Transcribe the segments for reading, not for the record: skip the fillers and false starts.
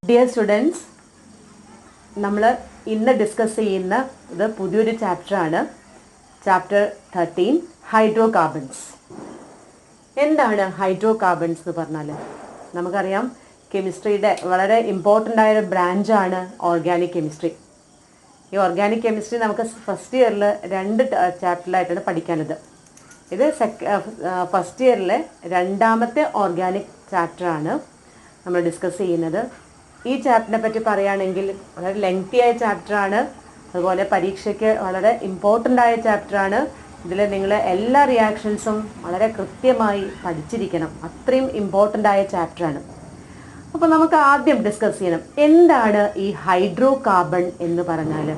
Dear students, നമ്മൾ ഇന്ന് discuss ചെയ്യുന്ന ഇത് പുതിയൊരു ചാപ്റ്ററാണ്. Chapter 13 hydrocarbons. എന്താണ് ഹൈഡ്രോ കാർബൺസ് എന്ന് പറഞ്ഞാൽ? നമുക്കറിയാം കെമിസ്ട്രിയുടെ വളരെ ഇമ്പോർട്ടൻ്റ് ആയൊരു ബ്രാഞ്ചാണ് ഓർഗാനിക് കെമിസ്ട്രി. ഈ ഓർഗാനിക് കെമിസ്ട്രി നമുക്ക് ഫസ്റ്റ് ഇയറിൽ 2 ചാപ്റ്ററിലായിട്ടാണ് പഠിക്കാനുള്ളത്. ഇത് ഫസ്റ്റ് ഇയറിലെ രണ്ടാമത്തെ ഓർഗാനിക് ചാപ്റ്ററാണ് നമ്മൾ ഡിസ്കസ് ചെയ്യുന്നത്. ഈ ചാപ്റ്ററിനെ പറ്റി പറയുകയാണെങ്കിൽ വളരെ ലെങ്തി ആയ ചാപ്റ്ററാണ്. അതുപോലെ പരീക്ഷയ്ക്ക് വളരെ ഇമ്പോർട്ടൻ്റ് ആയ ചാപ്റ്ററാണ്. ഇതിൽ നിങ്ങൾ എല്ലാ റിയാക്ഷൻസും വളരെ കൃത്യമായി പഠിച്ചിരിക്കണം. അത്രയും ഇമ്പോർട്ടൻ്റ് ആയ ചാപ്റ്ററാണ്. അപ്പോൾ നമുക്ക് ആദ്യം ഡിസ്കസ് ചെയ്യണം, എന്താണ് ഈ ഹൈഡ്രോ കാർബൺ എന്ന് പറഞ്ഞാൽ?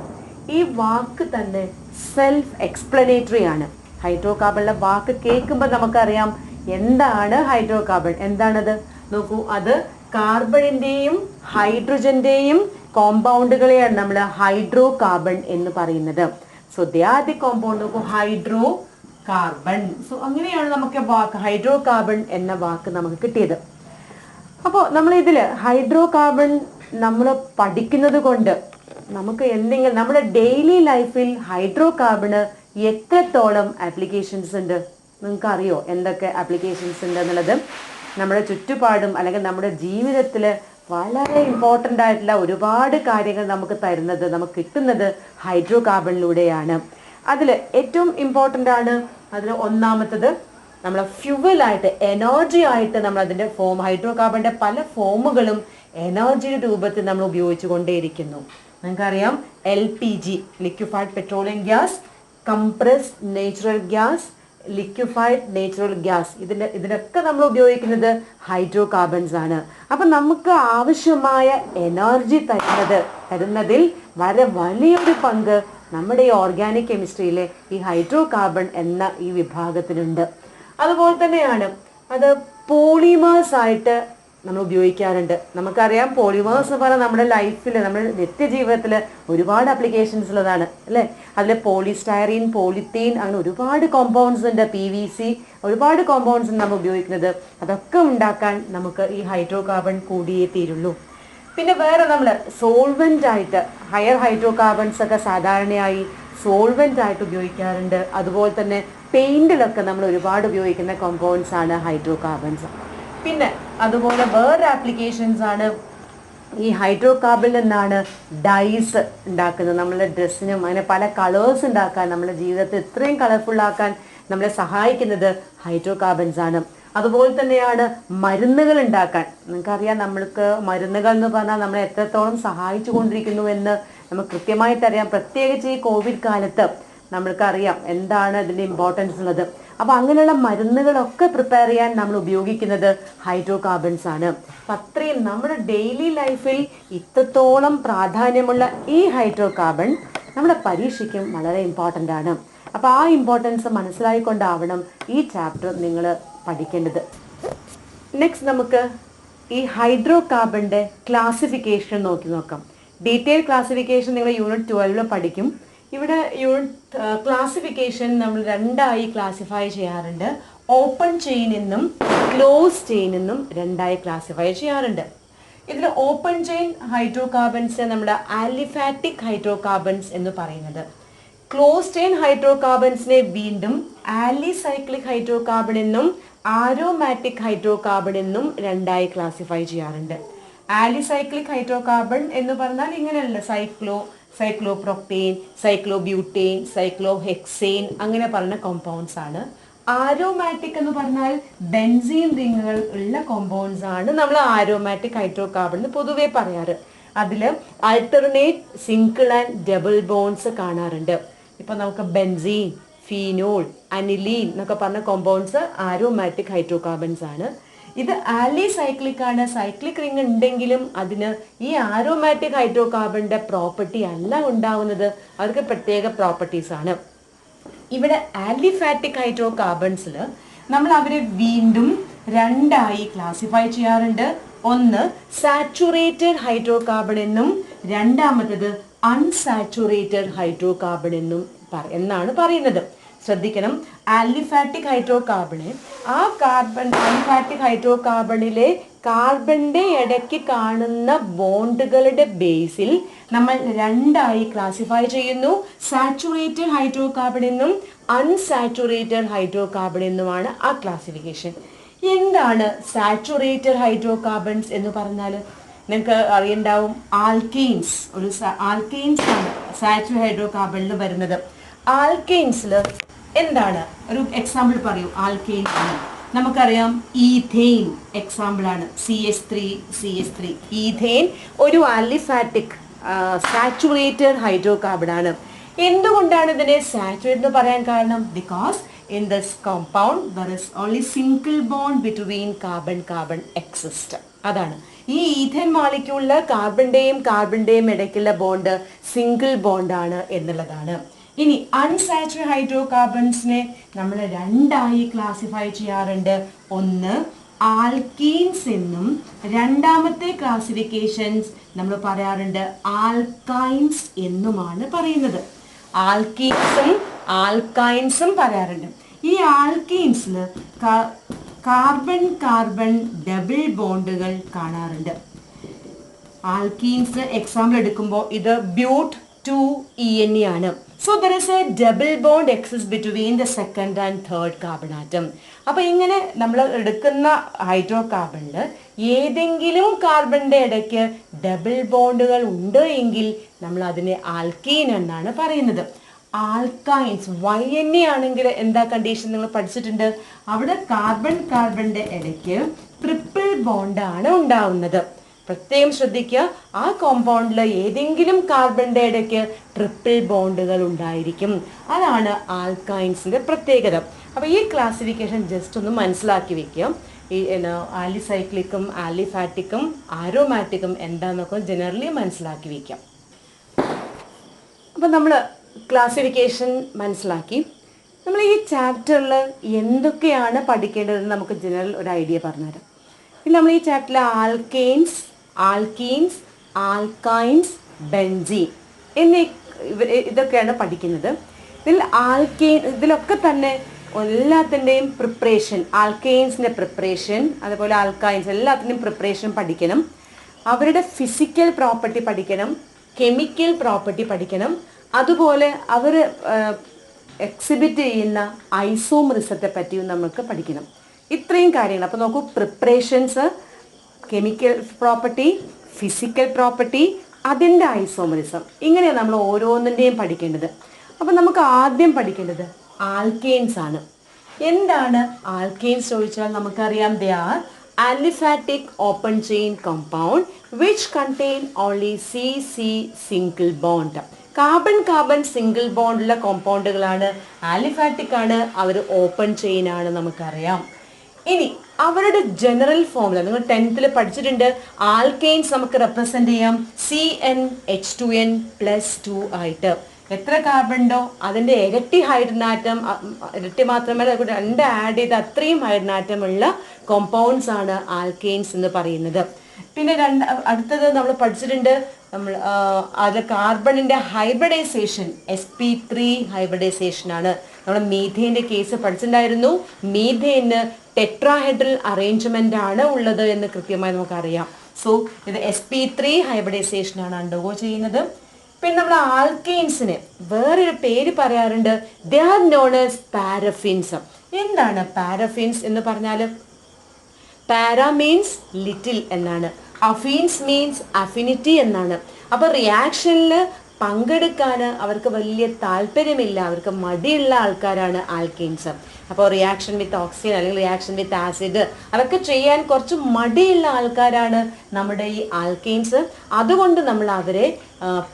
ഈ വാക്ക് തന്നെ സെൽഫ് എക്സ്പ്ലനേറ്ററി ആണ്. ഹൈഡ്രോ കാർബണിലെ വാക്ക് കേൾക്കുമ്പോൾ നമുക്കറിയാം എന്താണ് ഹൈഡ്രോ കാർബൺ. എന്താണത് നോക്കൂ, അത് കാർബണിൻ്റെയും ഹൈഡ്രജൻ്റെയും കോമ്പൗണ്ടുകളെയാണ് നമ്മൾ ഹൈഡ്രോ കാർബൺ എന്ന് പറയുന്നത്. So they are the compound. നോക്കൂ, ഹൈഡ്രോ കാർബൺ. സോ അങ്ങനെയാണ് നമുക്ക് വാക്ക് ഹൈഡ്രോ കാർബൺ എന്ന വാക്ക് നമുക്ക് കിട്ടിയത്. അപ്പോൾ നമ്മൾ ഇതിൽ ഹൈഡ്രോ കാർബൺ നമ്മൾ പഠിക്കുന്നത് കൊണ്ട് നമുക്ക് എന്തെങ്കിലും നമ്മുടെ ഡെയിലി ലൈഫിൽ ഹൈഡ്രോ കാർബണ് എത്രത്തോളം ആപ്ലിക്കേഷൻസ് ഉണ്ട്? നിങ്ങൾക്ക് അറിയോ എന്തൊക്കെ ആപ്ലിക്കേഷൻസ് ഉണ്ട് എന്നുള്ളത്? നമ്മുടെ ചുറ്റുപാടും അല്ലെങ്കിൽ നമ്മുടെ ജീവിതത്തിൽ വളരെ ഇമ്പോർട്ടൻ്റ് ആയിട്ടുള്ള ഒരുപാട് കാര്യങ്ങൾ നമുക്ക് തരുന്നത്, നമുക്ക് കിട്ടുന്നത് ഹൈഡ്രോ കാർബണിലൂടെയാണ്. അതിൽ ഏറ്റവും ഇമ്പോർട്ടൻ്റ് ആണ്, അതിൽ ഒന്നാമത്തത് നമ്മളെ ഫ്യൂവലായിട്ട്, എനർജി ആയിട്ട് നമ്മൾ അതിൻ്റെ ഹൈഡ്രോ കാർബണിൻ്റെ പല ഫോമുകളും എനർജിയുടെ രൂപത്തിൽ നമ്മൾ ഉപയോഗിച്ചു കൊണ്ടേയിരിക്കുന്നു. നിങ്ങൾക്കറിയാം LPG, liquefied petroleum gas, compressed natural gas, liquefied natural gas, ഇതിനൊക്കെ നമ്മൾ ഉപയോഗിക്കുന്നത് ഹൈഡ്രോ കാർബൺസ് ആണ്. അപ്പം നമുക്ക് ആവശ്യമായ എനർജി തരുന്നതിൽ വളരെ വലിയൊരു പങ്ക് നമ്മുടെ ഈ ഓർഗാനിക് കെമിസ്ട്രിയിലെ ഈ ഹൈഡ്രോ കാർബൺ എന്ന ഈ വിഭാഗത്തിനുണ്ട്. അതുപോലെ തന്നെയാണ് അത് പോളിമേഴ്സ് ആയിട്ട് നമ്മൾ ഉപയോഗിക്കാറുണ്ട്. നമുക്കറിയാം പോളിമേഴ്സ് എന്ന് പറഞ്ഞാൽ നമ്മുടെ ലൈഫിൽ, നമ്മുടെ നിത്യജീവിതത്തിൽ ഒരുപാട് ആപ്ലിക്കേഷൻസ് ഉള്ളതാണ് അല്ലേ. അതിൽ പോളിസ്റ്റൈറീൻ, പോളിത്തീൻ, അങ്ങനെ ഒരുപാട് കോമ്പൗണ്ട്സ് ഉണ്ട്. PVC, ഒരുപാട് കോമ്പൗണ്ട്സ് നമ്മൾ ഉപയോഗിക്കുന്നത്. അതൊക്കെ ഉണ്ടാക്കാൻ നമുക്ക് ഈ ഹൈഡ്രോ കാർബൺ കൂടിയേ തീരുള്ളൂ. പിന്നെ വേറെ നമ്മൾ സോൾവെൻ്റ് ആയിട്ട് ഹയർ ഹൈഡ്രോ കാർബൺസ് ഒക്കെ സാധാരണയായി സോൾവെൻ്റ് ആയിട്ട് ഉപയോഗിക്കാറുണ്ട്. അതുപോലെ തന്നെ പെയിൻറ്റിലൊക്കെ നമ്മൾ ഒരുപാട് ഉപയോഗിക്കുന്ന കോമ്പൗണ്ട്സ് ആണ് ഹൈഡ്രോ കാർബൺസ്. പിന്നെ അതുപോലെ വേറെ ആപ്ലിക്കേഷൻസ് ആണ് ഈ ഹൈഡ്രോ കാർബണിൽ നിന്നാണ് ഡൈസ് ഉണ്ടാക്കുന്നത്. നമ്മളെ ഡ്രസ്സിനും അങ്ങനെ പല കളേഴ്സ് ഉണ്ടാക്കാൻ, നമ്മുടെ ജീവിതത്തെ ഇത്രയും കളർഫുൾ ആക്കാൻ നമ്മളെ സഹായിക്കുന്നത് ഹൈഡ്രോ കാർബൺസ് ആണ്. അതുപോലെ തന്നെയാണ് മരുന്നുകൾ ഉണ്ടാക്കാൻ. നിങ്ങൾക്കറിയാം നമ്മൾക്ക് മരുന്നുകൾ എന്ന് പറഞ്ഞാൽ നമ്മളെ എത്രത്തോളം സഹായിച്ചു കൊണ്ടിരിക്കുന്നു എന്ന് നമുക്ക് കൃത്യമായിട്ടറിയാം. പ്രത്യേകിച്ച് ഈ കോവിഡ് കാലത്ത് നമ്മൾക്കറിയാം എന്താണ് ഇതിൻ്റെ ഇമ്പോർട്ടൻസ് ഉള്ളത്. അപ്പോൾ അങ്ങനെയുള്ള മരുന്നുകളൊക്കെ പ്രിപ്പയർ ചെയ്യാൻ നമ്മൾ ഉപയോഗിക്കുന്നത് ഹൈഡ്രോ കാർബൺസ് ആണ്. അപ്പം അത്രയും നമ്മുടെ ഡെയിലി ലൈഫിൽ ഇത്രത്തോളം പ്രാധാന്യമുള്ള ഈ ഹൈഡ്രോ കാർബൺ നമ്മുടെ പരീക്ഷയ്ക്കും വളരെ ഇമ്പോർട്ടൻ്റ് ആണ്. അപ്പോൾ ആ ഇമ്പോർട്ടൻസ് മനസ്സിലായിക്കൊണ്ടാവണം ഈ ചാപ്റ്റർ നിങ്ങൾ പഠിക്കേണ്ടത്. നെക്സ്റ്റ് നമുക്ക് ഈ ഹൈഡ്രോ കാർബണിൻ്റെ ക്ലാസിഫിക്കേഷൻ നോക്കാം. ഡീറ്റെയിൽ ക്ലാസിഫിക്കേഷൻ നിങ്ങൾ യൂണിറ്റ് 12 പഠിക്കും. ഇവിടെ യൂണിറ്റ് ക്ലാസിഫിക്കേഷൻ നമ്മൾ 2ആയി ക്ലാസിഫൈ ചെയ്യാറുണ്ട്. ഓപ്പൺ ചെയിൻ എന്നും ക്ലോസ് ചെയിൻ എന്നും 2ആയി ക്ലാസിഫൈ ചെയ്യാറുണ്ട്. ഇതിൽ ഓപ്പൺ ചെയിൻ ഹൈഡ്രോ കാർബൺസ് നമ്മുടെ ആലിഫാറ്റിക് ഹൈഡ്രോ കാർബൺസ് എന്ന് പറയുന്നത്. ക്ലോസ് ചെയിൻ ഹൈഡ്രോ കാർബൺസിനെ വീണ്ടും ആലിസൈക്ലിക് ഹൈഡ്രോ കാർബൺ എന്നും ആരോമാറ്റിക് ഹൈഡ്രോ കാർബൺ എന്നും 2ആയി ക്ലാസിഫൈ ചെയ്യാറുണ്ട്. ആലിസൈക്ലിക് ഹൈഡ്രോ കാർബൺ എന്ന് പറഞ്ഞാൽ ഇങ്ങനെയല്ല, സൈക്ലോപ്രോപ്പെയ്ൻ, സൈക്ലോബ്യൂട്ടേൻ, സൈക്ലോഹെക്സേൻ അങ്ങനെ പറഞ്ഞ കോമ്പൗണ്ട്സ് ആണ്. ആരോമാറ്റിക് എന്ന് പറഞ്ഞാൽ ബെൻസീൻ റിങ്ങുകൾ ഉള്ള കോമ്പൗണ്ട്സ് ആണ് നമ്മൾ ആരോമാറ്റിക് ഹൈഡ്രോ കാർബൺ എന്ന് പൊതുവെ പറയാറ്. അതിൽ alternate single and double bones കാണാറുണ്ട്. ഇപ്പം നമുക്ക് ബെൻസീൻ, ഫീനോൾ, അനിലീൻ എന്നൊക്കെ പറഞ്ഞ കോമ്പൗണ്ട്സ് ആരോമാറ്റിക് ഹൈഡ്രോ കാർബൺസ് ആണ്. ഇത് ആലിസൈക്ലിക് ആണ്. സൈക്ലിക് റിംഗ് ഉണ്ടെങ്കിലും അതിന് ഈ ആരോമാറ്റിക് ഹൈഡ്രോ കാർബണിൻ്റെ പ്രോപ്പർട്ടി അല്ല ഉണ്ടാവുന്നത്, അവർക്ക് പ്രത്യേക പ്രോപ്പർട്ടീസ് ആണ്. ഇവിടെ ആലിഫാറ്റിക് ഹൈഡ്രോ കാർബൺസിൽ നമ്മൾ അവരെ വീണ്ടും 2ആയി ക്ലാസിഫൈ ചെയ്യാറുണ്ട്. ഒന്ന് സാച്ചുറേറ്റഡ് ഹൈഡ്രോ കാർബൺ എന്നും രണ്ടാമത്തത് അൺസാച്ചുറേറ്റഡ് ഹൈഡ്രോ കാർബൺ എന്നാണ് പറയുന്നത്. ശ്രദ്ധിക്കണം, ആലിഫാറ്റിക് ഹൈഡ്രോ കാർബണ് ആ കാർബൺ ആലിഫാറ്റിക് ഹൈഡ്രോ കാർബണിലെ കാർബണിന്റെ ഇടയ്ക്ക് കാണുന്ന ബോണ്ടുകളുടെ ബേസിൽ നമ്മൾ രണ്ടായി ക്ലാസിഫൈ ചെയ്യുന്നു. സാച്ചുറേറ്റഡ് ഹൈഡ്രോകാർബൺ എന്നും അൺസാച്ചുറേറ്റഡ് ഹൈഡ്രോകാർബൺ എന്നുമാണ് ആ ക്ലാസിഫിക്കേഷൻ. എന്താണ് സാച്ചുറേറ്റഡ് ഹൈഡ്രോകാർബൺസ് എന്ന് പറഞ്ഞാൽ? നിങ്ങൾക്ക് അറിയണ്ടാവും, ആൽക്കെയിൻസ്. ഒരു ആൽക്കെയിൻസ് ആണ് സാച്ചുറേറ്റഡ് ഹൈഡ്രോകാർബണിൽ വരുന്നത്. ആൽക്കെയിൻസിൽ എന്താണ്? ഒരു എക്സാമ്പിൾ പറയൂ. ആൽക്കെയിൻസ് ആണ് നമുക്കറിയാം, ഈഥെയിൻ എക്സാമ്പിൾ ആണ്. CH3 ഈഥെയിൻ ഒരു ആലിഫാറ്റിക് സാച്ചുറേറ്റഡ് ഹൈഡ്രോകാർബൺ ആണ്. എന്തുകൊണ്ടാണ് ഇതിനെ സാച്ചുറേറ്റ് എന്ന് പറയാൻ കാരണം? Because in this compound there is only single bond between carbon exist. അതാണ് ഈ ഈഥേൻ മോളിക്യൂളിൽ കാർബണിന്റെയും ഇടയ്ക്കുള്ള ബോണ്ട് സിംഗിൾ ബോണ്ട് ആണ് എന്നുള്ളതാണ്. ഇനി അൺസാച്ചുറേറ്റഡ് ഹൈഡ്രോകാർബൺസിനെ നമ്മൾ രണ്ടായി ക്ലാസിഫൈ ചെയ്യാറുണ്ട്. ഒന്ന് ആൽക്കീൻസ് എന്നും രണ്ടാമത്തെ ക്ലാസിഫിക്കേഷൻസ് നമ്മൾ പറയാറുണ്ട് ആൽക്കൈൻസ് എന്നുമാണ് പറയുന്നത്. ആൽക്കീൻസും ആൽക്കൈൻസും പറയാറുണ്ട്. ഈ ആൽക്കീൻസിൽ കാർബൺ ഡബിൾ ബോണ്ടുകൾ കാണാറുണ്ട്. ആൽക്കീൻസ് എക്സാമ്പിൾ എടുക്കുമ്പോൾ ഇത് ബ്യൂട്ട് 2ENE ആണ്. So there is A double bond exist between the second and third carbon atom. അപ്പോൾ ഇങ്ങനെ നമ്മൾ എടുക്കുന്ന ഹൈഡ്രോകാർബണിൽ ഏതെങ്കിലും കാർബണിന്റെ ഇടയ്ക്ക് ഡബിൾ ബോണ്ടുകൾ ഉണ്ട് എങ്കിൽ നമ്മൾ അതിനെ ആൽക്കീൻ എന്നാണ് പറയുന്നത്. ആൽക്കൈൻസ് YNA ആണെങ്കിൽ എന്താ കണ്ടീഷൻ നിങ്ങൾ പഠിച്ചിട്ടുണ്ട്. അവിടെ കാർബണിന്റെ ഇടയ്ക്ക് ട്രിപ്പിൾ ബോണ്ടാണ് ഉണ്ടാവുന്നത്. പ്രത്യേകം ശ്രദ്ധിക്കുക, ആ കോമ്പൗണ്ടിൽ ഏതെങ്കിലും കാർബണിന്റെ ഇടയ്ക്ക് ട്രിപ്പിൾ ബോണ്ടുകൾ ഉണ്ടായിരിക്കും. അതാണ് ആൽക്കൈൻസിന്റെ പ്രത്യേകത. അപ്പോൾ ഈ ക്ലാസിഫിക്കേഷൻ ജസ്റ്റ് ഒന്ന് മനസ്സിലാക്കി വെക്കുക. ഈ ആലിസൈക്ലിക്കും ആലിഫാറ്റിക്കും ആരോമാറ്റിക്കും എന്താണെന്നൊക്കെ ജനറലി മനസ്സിലാക്കി വയ്ക്കാം. അപ്പം നമ്മൾ ക്ലാസിഫിക്കേഷൻ മനസ്സിലാക്കി. നമ്മൾ ഈ ചാപ്റ്ററിൽ എന്തൊക്കെയാണ് പഠിക്കേണ്ടതെന്ന് നമുക്ക് ജനറൽ ഒരു ഐഡിയ പറഞ്ഞുതരാം. ഇനി നമ്മൾ ഈ ചാപ്റ്ററിൽ ആൽക്കെയിൻസ്, ആൽക്കീൻസ്, ആൽക്കൈൻസ്, ബെൻസീൻ എന്നീ ഇതൊക്കെയാണ് പഠിക്കുന്നത്. ഇതിലൊക്കെ തന്നെ എല്ലാത്തിൻ്റെയും പ്രിപ്പറേഷൻ, ആൽക്കെയിൻസിൻ്റെ പ്രിപ്പറേഷൻ, അതുപോലെ ആൽക്കൈൻസ് എല്ലാത്തിൻ്റെയും പ്രിപ്പറേഷൻ പഠിക്കണം. അവരുടെ ഫിസിക്കൽ പ്രോപ്പർട്ടി പഠിക്കണം, കെമിക്കൽ പ്രോപ്പർട്ടി പഠിക്കണം. അതുപോലെ അവർ എക്സിബിറ്റ് ചെയ്യുന്ന ഐസോമറിസത്തെ പറ്റിയും നമുക്ക് പഠിക്കണം. ഇത്രയും കാര്യങ്ങൾ. അപ്പോൾ നോക്കൂ, preparations, chemical property, physical property, അതിൻ്റെ ഐസോമറിസം, ഇങ്ങനെയാണ് നമ്മൾ ഓരോന്നിൻ്റെയും പഠിക്കേണ്ടത്. അപ്പം നമുക്ക് ആദ്യം പഠിക്കേണ്ടത് ആൽക്കെയിൻസ് ആണ്. എന്താണ് ആൽക്കെയിൻസ് ചോദിച്ചാൽ നമുക്കറിയാം, they are aliphatic open chain compound which contain only CC single bond. Carbon single ബോണ്ടുള്ള കോമ്പൗണ്ടുകളാണ്, ആലിഫാറ്റിക് ആണ്, അവർ ഓപ്പൺ ചെയിൻ ആണ്, നമുക്കറിയാം. ഇനി അവരുടെ ജനറൽ ഫോർമുല നിങ്ങൾ 10th പഠിച്ചിട്ടുണ്ട്. ആൽക്കെയിൻസ് നമുക്ക് റെപ്രസെന്റ് ചെയ്യാം CnH2n+2 ആയിട്ട്. എത്ര കാർബൺ ഉണ്ടോ അതിൻ്റെ ഇരട്ടി ഹൈഡ്രജൻ ആറ്റം, ഇരട്ടി മാത്രമല്ല രണ്ട് ആഡ് ചെയ്ത് അത്രയും ഹൈഡ്രജൻ ആറ്റം ഉള്ള കോമ്പൗണ്ട്സ് ആണ് ആൽക്കെയിൻസ് എന്ന് പറയുന്നത്. പിന്നെ അടുത്തത് നമ്മൾ പഠിച്ചിട്ടുണ്ട്, നമ്മൾ അത് കാർബണിൻ്റെ ഹൈബ്രിഡൈസേഷൻ sp3 ഹൈബ്രിഡൈസേഷൻ ആണ്. നമ്മൾ മീഥേൻ്റെ കേസ് പഠിച്ചിട്ടുണ്ടായിരുന്നു. മീഥേന് ടെട്രാഹെഡ്രൽ അറേഞ്ച്മെൻ്റ് ആണ് ഉള്ളത് എന്ന് കൃത്യമായി നമുക്കറിയാം. സോ ഇത് sp3 ഹൈബ്രിഡൈസേഷൻ ആണ് അണ്ടർഗോ ചെയ്യുന്നത്. പിന്നെ നമ്മൾ ആൽക്കെയിൻസിന് വേറൊരു പേര് പറയാറുണ്ട്, ദേ ആർ നോൺ ആസ് പാരഫിൻസ്. എന്താണ് പാരഫിൻസ് എന്ന് പറഞ്ഞാൽ? പാര മീൻസ് ലിറ്റിൽ എന്നാണ്, അഫീൻസ് മീൻസ് അഫിനിറ്റി എന്നാണ്. അപ്പോൾ റിയാക്ഷനിൽ പങ്കെടുക്കാൻ അവർക്ക് വലിയ താല്പര്യമില്ല, അവർക്ക് മടിയുള്ള ആൾക്കാരാണ് ആൽക്കെയിൻസ്. അപ്പോൾ റിയാക്ഷൻ വിത്ത് ഓക്സിജൻ അല്ലെങ്കിൽ റിയാക്ഷൻ വിത്ത് ആസിഡ് അതൊക്കെ ചെയ്യാൻ കുറച്ച് മടിയുള്ള ആൾക്കാരാണ് നമ്മുടെ ഈ ആൽക്കെയിൻസ്. അതുകൊണ്ട് നമ്മൾ അവരെ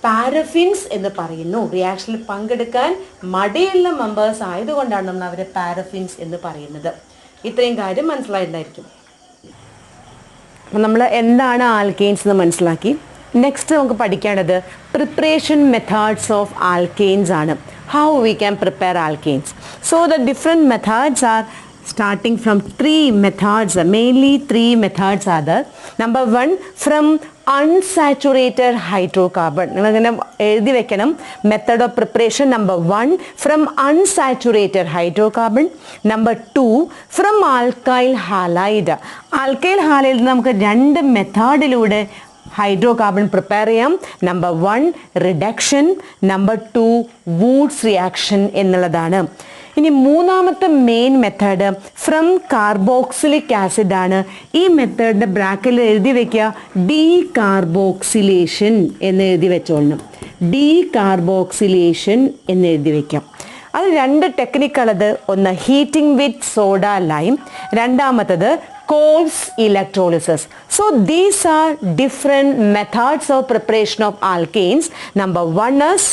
പാരഫിൻസ് എന്ന് പറയുന്നു. റിയാക്ഷനിൽ പങ്കെടുക്കാൻ മടിയുള്ള മെമ്പേഴ്സ് ആയതുകൊണ്ടാണ് നമ്മൾ അവരെ പാരഫിൻസ് എന്ന് പറയുന്നത്. ഇത്രയും കാര്യം മനസ്സിലായിട്ടുണ്ടായിരിക്കും. അപ്പം നമ്മൾ എന്താണ് ആൽക്കെയിൻസ് എന്ന് മനസ്സിലാക്കി. നെക്സ്റ്റ് നമുക്ക് പഠിക്കേണ്ടത് പ്രിപ്പറേഷൻ മെത്തേഡ്സ് ഓഫ് ആൽക്കെയിൻസ് ആണ്. How we can prepare alkanes. So the different methods R starting from three methods, mainly three methods are there. Number one, from unsaturated hydrocarbon. നിങ്ങളങ്ങനെ എഴുതി വെക്കണം. Method of preparation number one, from unsaturated hydrocarbon. Number two, from alkyl halide. Alkyl halide നമുക്ക് രണ്ട് മെത്തേഡിലൂടെ hydrocarbon prepare ചെയ്യാം. Number one reduction, number two woods reaction എന്നുള്ളതാണ്. ഇനി മൂന്നാമത്തെ main method from carboxylic acid ആണ്. ഈ മെത്തേഡിൻ്റെ ബ്രാക്കറ്റിൽ എഴുതി വെക്കുക ഡീകാർബോക്സിലേഷൻ എന്ന് എഴുതി വെച്ചോളണം. ഡീകാർബോക്സിലേഷൻ എന്ന് എഴുതി വെക്കാം. അത് രണ്ട് ടെക്നിക്കുള്ളത്, ഒന്ന് ഹീറ്റിംഗ് വിത്ത് സോഡ ലൈം, രണ്ടാമത്തത് Coles electrolysis. So these are different methods of preparation of alkanes. Number one is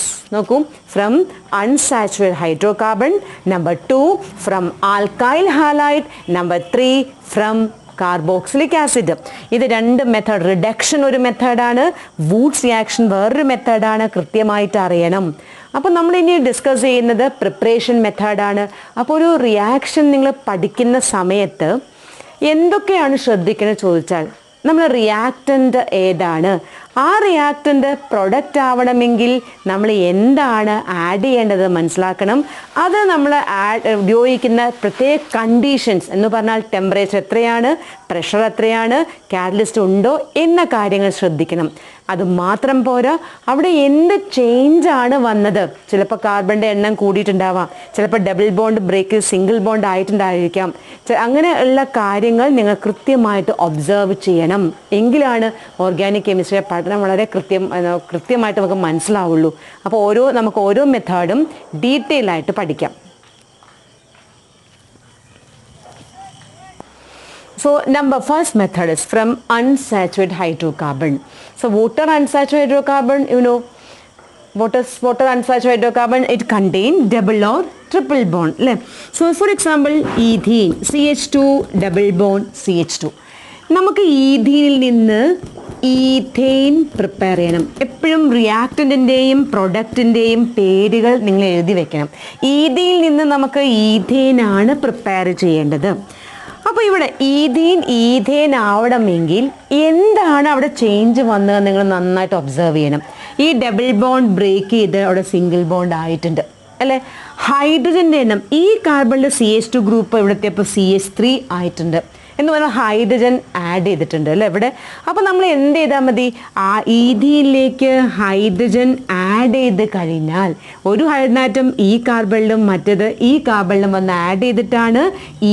from unsaturated hydrocarbon. Number two, from alkyl halide. Number three, from carboxylic acid. ഇത് രണ്ട് method, reduction ഒരു മെത്തേഡാണ്, woods reaction വേറൊരു മെത്തേഡാണ്, കൃത്യമായിട്ട് അറിയണം. അപ്പോൾ നമ്മളിനി ഡിസ്കസ് ചെയ്യുന്നത് പ്രിപ്പറേഷൻ മെത്തേഡാണ്. അപ്പോൾ ഒരു റിയാക്ഷൻ നിങ്ങൾ പഠിക്കുന്ന സമയത്ത് എന്തൊക്കെയാണ് ശ്രദ്ധിക്കുന്നത് ചോദിച്ചാൽ, നമ്മൾ റിയാക്റ്റൻ്റ് ഏതാണ്, ആ റിയാക്റ്റൻ്റ് പ്രൊഡക്റ്റ് ആവണമെങ്കിൽ നമ്മൾ എന്താണ് ആഡ് ചെയ്യേണ്ടത് മനസ്സിലാക്കണം. അത് നമ്മൾ ഉപയോഗിക്കുന്ന പ്രത്യേക കണ്ടീഷൻസ് എന്ന് പറഞ്ഞാൽ ടെമ്പറേച്ചർ എത്രയാണ്, പ്രഷർ എത്രയാണ്, കാറ്റലിസ്റ്റ് ഉണ്ടോ എന്ന കാര്യങ്ങൾ ശ്രദ്ധിക്കണം. അത് മാത്രം പോരാ, അവിടെ എന്ത് ചേഞ്ചാണ് വന്നത്. ചിലപ്പോൾ കാർബണിൻ്റെ എണ്ണം കൂടിയിട്ടുണ്ടാവാം, ചിലപ്പോൾ double bond break single bond ആയിട്ടുണ്ടായിരിക്കാം. അങ്ങനെയുള്ള കാര്യങ്ങൾ നിങ്ങൾ കൃത്യമായിട്ട് ഒബ്സർവ് ചെയ്യണം. എങ്കിലാണ് ഓർഗാനിക് കെമിസ്ട്രിയുടെ പഠനം വളരെ കൃത്യമായിട്ട് നമുക്ക് മനസ്സിലാവുള്ളൂ. അപ്പോൾ നമുക്ക് ഓരോ മെത്തേഡും ഡീറ്റെയിൽ ആയിട്ട് പഠിക്കാം. So number first method is from unsaturated hydrocarbon. So water unsaturated hydrocarbon, water unsaturated hydrocarbon, it contain double or triple bond. So for example, ethene, CH2 double bond CH2. നമുക്ക് ഈഥീനിൽ നിന്ന് ഈഥെയിൻ പ്രിപ്പയർ ചെയ്യണം. എപ്പോഴും റിയാക്റ്റൻറ്റിൻ്റെയും പ്രൊഡക്റ്റിൻ്റെയും പേരുകൾ നിങ്ങൾ എഴുതി വെക്കണം. ഈഥീനിൽ നിന്ന് നമുക്ക് ഈഥെയിനാണ് പ്രിപ്പയർ ചെയ്യേണ്ടത്. അപ്പോൾ ഇവിടെ ഈഥേൻ ആവണമെങ്കിൽ എന്താണ് അവിടെ ചേഞ്ച് വന്നത് നിങ്ങൾ നന്നായിട്ട് ഒബ്സർവ് ചെയ്യണം. ഈ ഡബിൾ ബോണ്ട് ബ്രേക്ക് ചെയ്ത് അവിടെ സിംഗിൾ ബോണ്ട് ആയിട്ടുണ്ട് അല്ലേ. ഹൈഡ്രജൻ്റെ എണ്ണം, ഈ കാർബണിൻ്റെ CH2 ഗ്രൂപ്പ് ഇവിടുത്തെ CH3 ആയിട്ടുണ്ട് എന്ന് പറഞ്ഞാൽ ഹൈഡ്രജൻ ആഡ് ചെയ്തിട്ടുണ്ട് അല്ലേ ഇവിടെ. അപ്പോൾ നമ്മൾ എന്ത് ചെയ്താൽ മതി, ആ ഈഥീനിലേക്ക് ഹൈഡ്രജൻ ആഡ് ചെയ്ത് കഴിഞ്ഞാൽ ഒരു ഹൈഡ്രജൻ ഈ കാർബണിലും മറ്റേത് ഈ കാർബണിലും വന്ന് ആഡ് ചെയ്തിട്ടാണ്